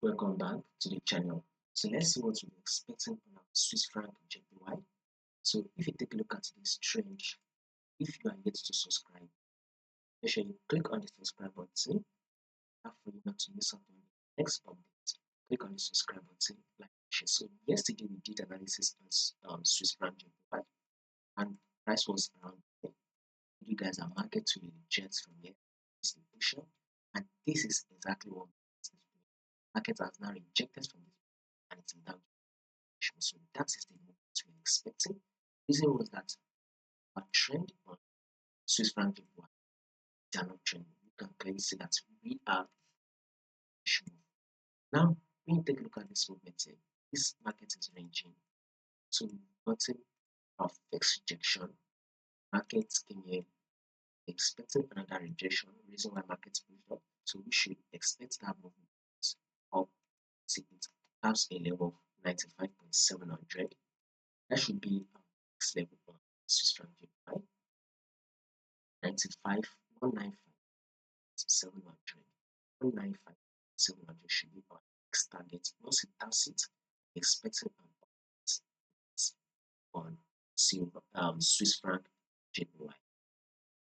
Welcome back to the channel. So let's see what we're expecting on our Swiss franc JPY. So if you take a look at this trend, if you are yet to subscribe, make sure you click on the subscribe button. For you not to miss out on the next update, click on the subscribe button, like share. So yesterday we did analysis on Swiss franc JPY, and price was around here. You guys are market to reject from here, and this is exactly what market has now rejected from this, and it's in down. So that is the movement we're expecting. The reason was that our trend on Swiss franc JPY is not trend. You can clearly see that we are now. When you take a look at this movement here, this market is ranging. So we've gotten our fixed rejection. Market came here expecting another rejection. Reason why markets moved up. So we should expect that movement up. See, it has a level of 95.700. That should be our next level on Swiss franc JPY. 195,700 should be our next target. Once it does it, expecting an update on Swiss franc JPY.